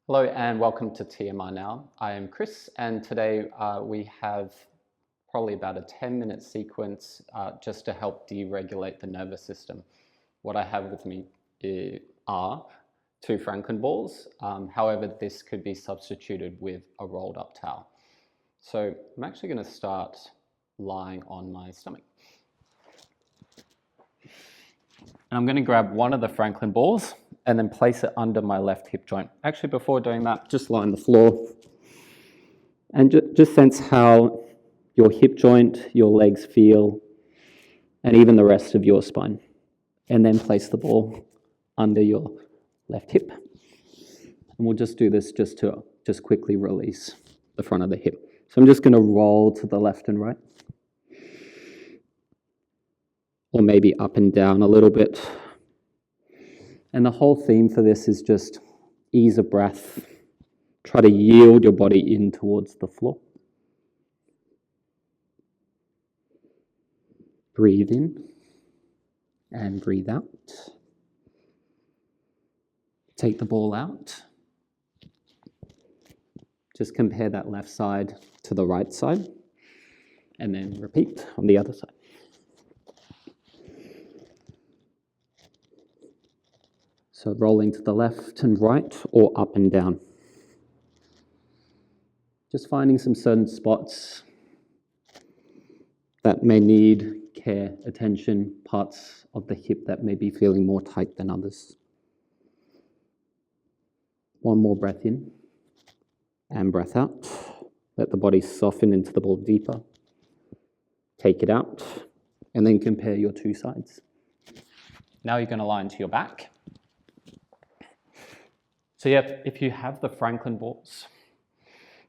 Hello and welcome to TMI Now. I am Chris and today we have probably about a 10-minute sequence just to help deregulate the nervous system. What I have with me are two Franklin balls. However, this could be substituted with a rolled up towel. So I'm actually going to start lying on my stomach. And I'm going to grab one of the Franklin balls and then place it under my left hip joint. Actually, before doing that, just lie on the floor and just sense how your hip joint, your legs feel, and even the rest of your spine. And then place the ball under your left hip. And we'll just do this just to quickly release the front of the hip. So I'm just going to roll to the left and right. Or maybe up and down a little bit. And the whole theme for this is just ease of breath. Try to yield your body in towards the floor. Breathe in and breathe out. Take the ball out. Just compare that left side to the right side. And then repeat on the other side. So rolling to the left and right or up and down. Just finding some certain spots that may need care, attention, parts of the hip that may be feeling more tight than others. One more breath in and breath out. Let the body soften into the ball deeper. Take it out and then compare your two sides. Now you're going to lie into your back. So yeah, if you have the Franklin balls,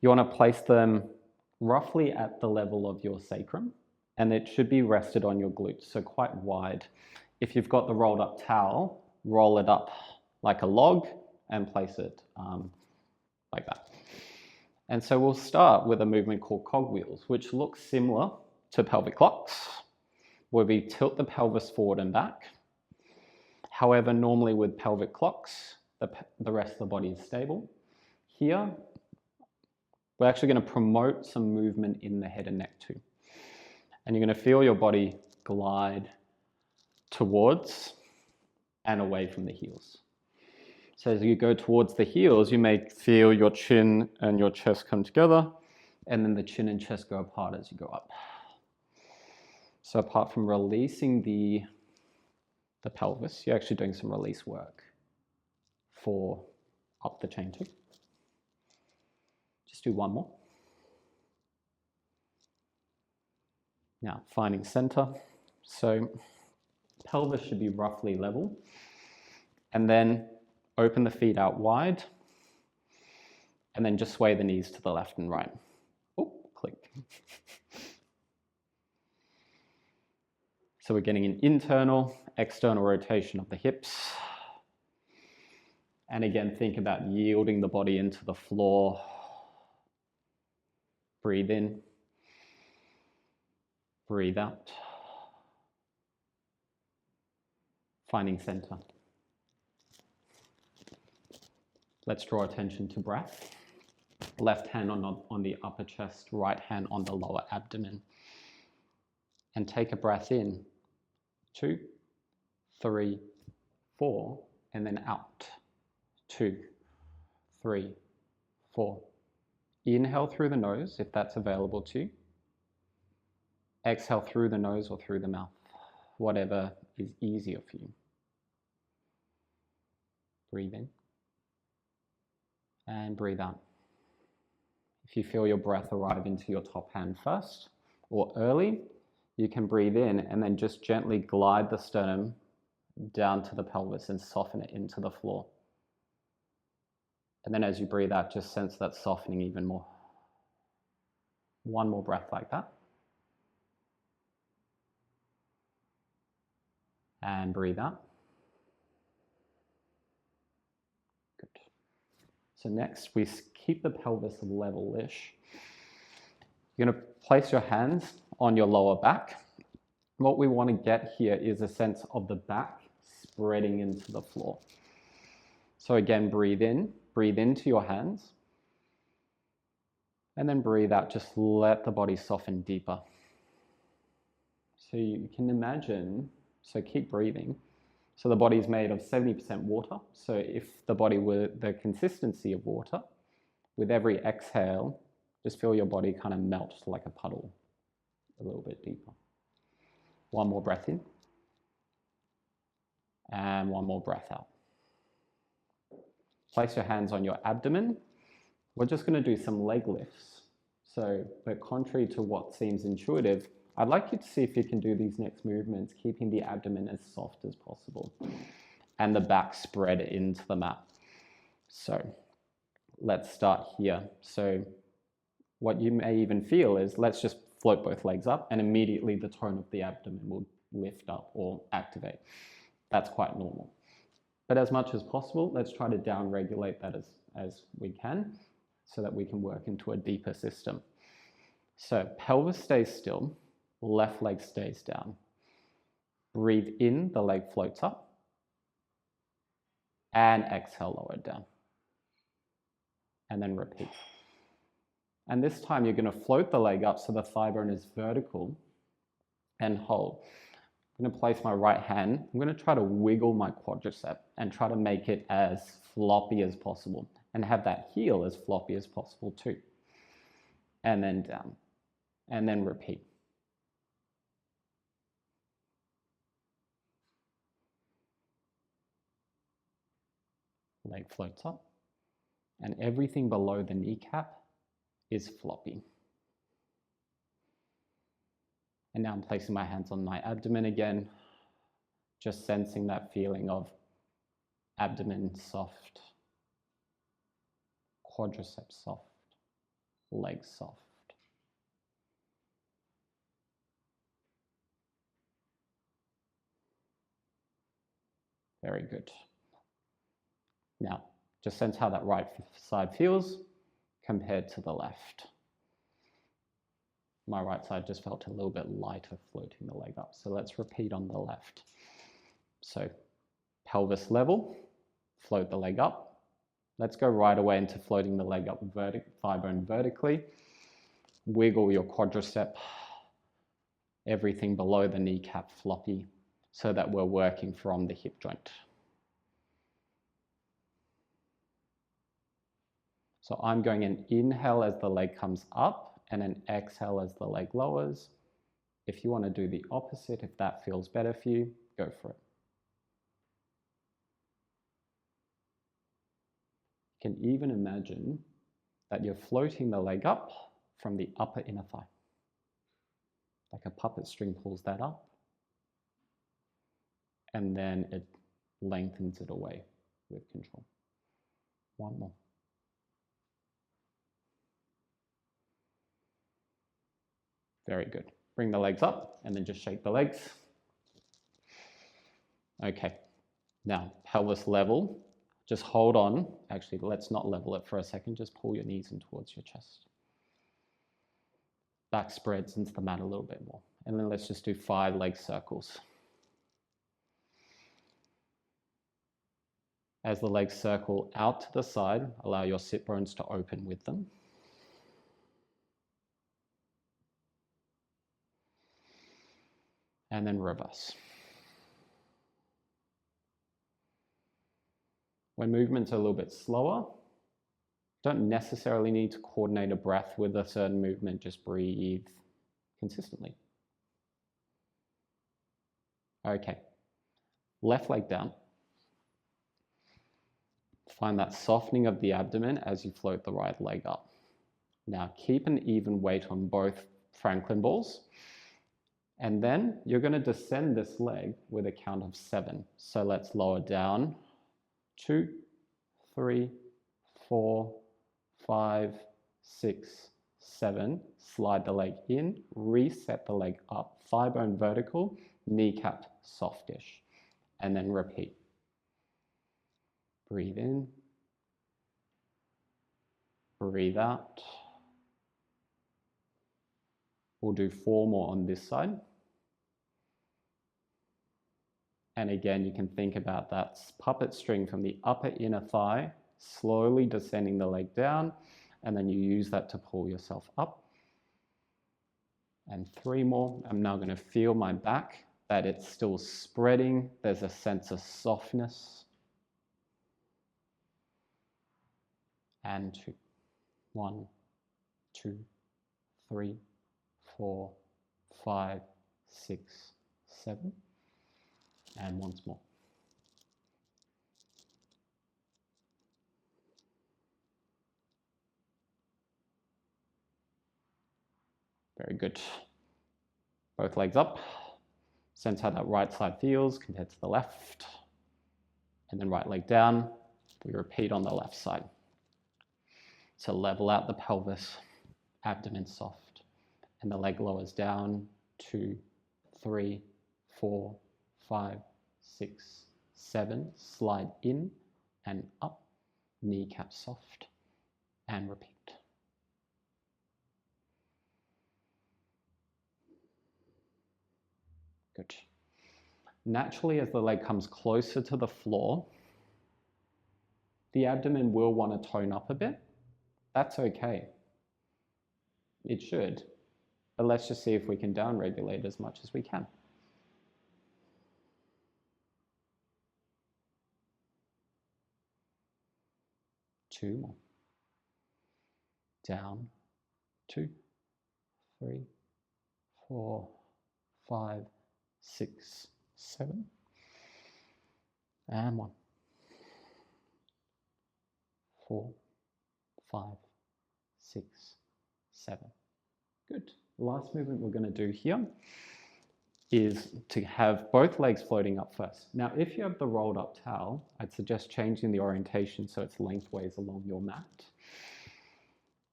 you want to place them roughly at the level of your sacrum, and it should be rested on your glutes, so quite wide. If you've got the rolled up towel, roll it up like a log and place it like that. And so we'll start with a movement called cogwheels, which looks similar to pelvic clocks, where we tilt the pelvis forward and back. However, normally with pelvic clocks, the rest of the body is stable. Here, we're actually going to promote some movement in the head and neck too. And you're going to feel your body glide towards and away from the heels. So as you go towards the heels, you may feel your chin and your chest come together, and then the chin and chest go apart as you go up. So apart from releasing the pelvis, you're actually doing some release work for up the chain too. Just do one more. Now, finding center. So pelvis should be roughly level. And then open the feet out wide. And then just sway the knees to the left and right. Oh, click. So we're getting an internal, external rotation of the hips. And again, think about yielding the body into the floor. Breathe in. Breathe out. Finding center. Let's draw attention to breath. Left hand on the upper chest, right hand on the lower abdomen. And take a breath in. 2, 3, 4, and then out. 2, 3, 4. Inhale through the nose, if that's available to you. Exhale through the nose or through the mouth, whatever is easier for you. Breathe in and breathe out. If you feel your breath arrive into your top hand first or early, you can breathe in and then just gently glide the sternum down to the pelvis and soften it into the floor. And then as you breathe out, just sense that softening even more. One more breath like that. And breathe out. Good. So next, we keep the pelvis level-ish. You're going to place your hands on your lower back. What we want to get here is a sense of the back spreading into the floor. So again, breathe in breathe into your hands. And then breathe out, just let the body soften deeper. So you can imagine, so keep breathing. So the body's made of 70% water. So if the body were the consistency of water, with every exhale, just feel your body kind of melt like a puddle a little bit deeper. One more breath in. And one more breath out. Place your hands on your abdomen. We're just going to do some leg lifts. So, but contrary to what seems intuitive, I'd like you to see if you can do these next movements, keeping the abdomen as soft as possible and the back spread into the mat. So let's start here. So what you may even feel is, let's just float both legs up and immediately the tone of the abdomen will lift up or activate. That's quite normal. But as much as possible, let's try to down-regulate that as we can so that we can work into a deeper system. So pelvis stays still, left leg stays down. Breathe in, the leg floats up. And exhale, lower it down. And then repeat. And this time you're going to float the leg up so the thigh bone is vertical and hold. I'm going to place my right hand. I'm going to try to wiggle my quadricep and try to make it as floppy as possible and have that heel as floppy as possible too. And then down. And then repeat. Leg floats up. And everything below the kneecap is floppy. And now I'm placing my hands on my abdomen again, just sensing that feeling of abdomen soft, quadriceps soft, legs soft. Very good. Now, just sense how that right side feels compared to the left. My right side just felt a little bit lighter floating the leg up. So let's repeat on the left. So pelvis level, float the leg up. Let's go right away into floating the leg up, thigh bone vertically. Wiggle your quadricep, everything below the kneecap floppy, so that we're working from the hip joint. So I'm going an inhale as the leg comes up and an exhale as the leg lowers. If you want to do the opposite, if that feels better for you, go for it. You can even imagine that you're floating the leg up from the upper inner thigh. Like a puppet string pulls that up and then it lengthens it away with control. One more. Very good. Bring the legs up and then just shake the legs. Okay, now pelvis level. Just hold on. Actually, let's not level it for a second. Just pull your knees in towards your chest. Back spreads into the mat a little bit more. And then let's just do 5 leg circles. As the legs circle out to the side, allow your sit bones to open with them. And then reverse. When movements are a little bit slower, don't necessarily need to coordinate a breath with a certain movement, just breathe consistently. Okay, left leg down. Find that softening of the abdomen as you float the right leg up. Now keep an even weight on both Franklin balls. And then you're going to descend this leg with a count of 7. So let's lower down. 2, 3, 4, 5, 6, 7. Slide the leg in, reset the leg up. Thigh bone vertical, kneecap softish. And then repeat. Breathe in. Breathe out. We'll do 4 more on this side. And again, you can think about that puppet string from the upper inner thigh slowly descending the leg down, and then you use that to pull yourself up. And 3 more. I'm now going to feel my back, that it's still spreading. There's a sense of softness. And 2. 1, 2, 3, 4, 5, 6, 7. And once more. Very good. Both legs up. Sense how that right side feels compared to the left. And then right leg down. We repeat on the left side. So level out the pelvis, abdomen soft, and the leg lowers down. 2, 3, 4, 5, 6, 7. Slide in and up. Kneecap soft, and repeat. Good. Naturally, as the leg comes closer to the floor, the abdomen will want to tone up a bit. That's okay. It should. But let's just see if we can down-regulate as much as we can. Two more. Down. 2, 3, 4, 5, 6, 7. And 1. 4, 5, 6, 7. Good. The last movement we're going to do here is to have both legs floating up first. Now, if you have the rolled up towel, I'd suggest changing the orientation so it's lengthways along your mat.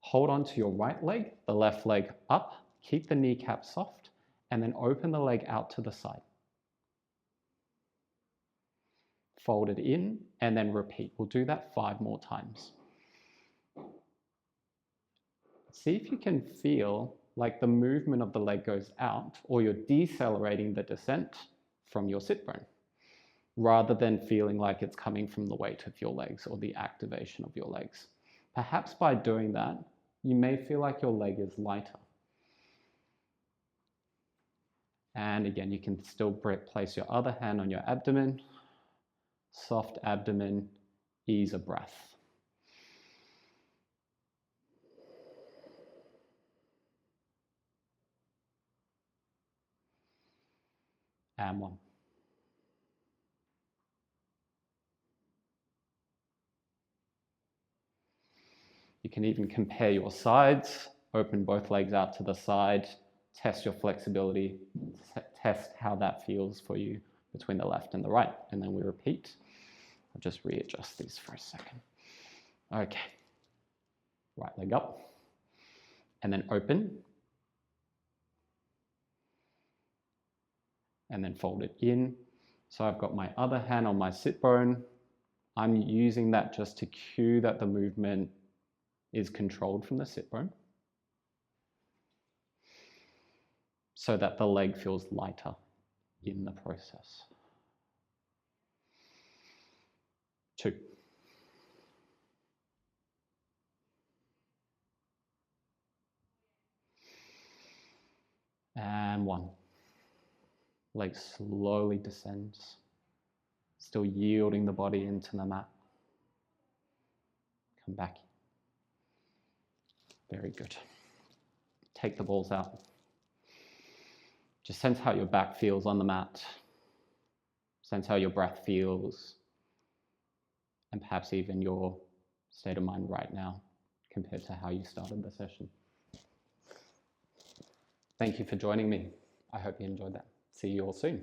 Hold on to your right leg, the left leg up, keep the kneecap soft, and then open the leg out to the side. Fold it in, and then repeat. We'll do that 5 more times. See if you can feel like the movement of the leg goes out, or you're decelerating the descent from your sit bone, rather than feeling like it's coming from the weight of your legs or the activation of your legs. Perhaps by doing that, you may feel like your leg is lighter. And again, you can still place your other hand on your abdomen, soft abdomen, ease a breath. And 1. You can even compare your sides, open both legs out to the side, test your flexibility, test how that feels for you between the left and the right, and then we repeat. I'll just readjust these for a second. Okay, right leg up, and then open, and then fold it in. So I've got my other hand on my sit bone. I'm using that just to cue that the movement is controlled from the sit bone, so that the leg feels lighter in the process. 2. And 1. Leg slowly descends, still yielding the body into the mat. Come back. Very good. Take the balls out. Just sense how your back feels on the mat. Sense how your breath feels. And perhaps even your state of mind right now compared to how you started the session. Thank you for joining me. I hope you enjoyed that. See you all soon.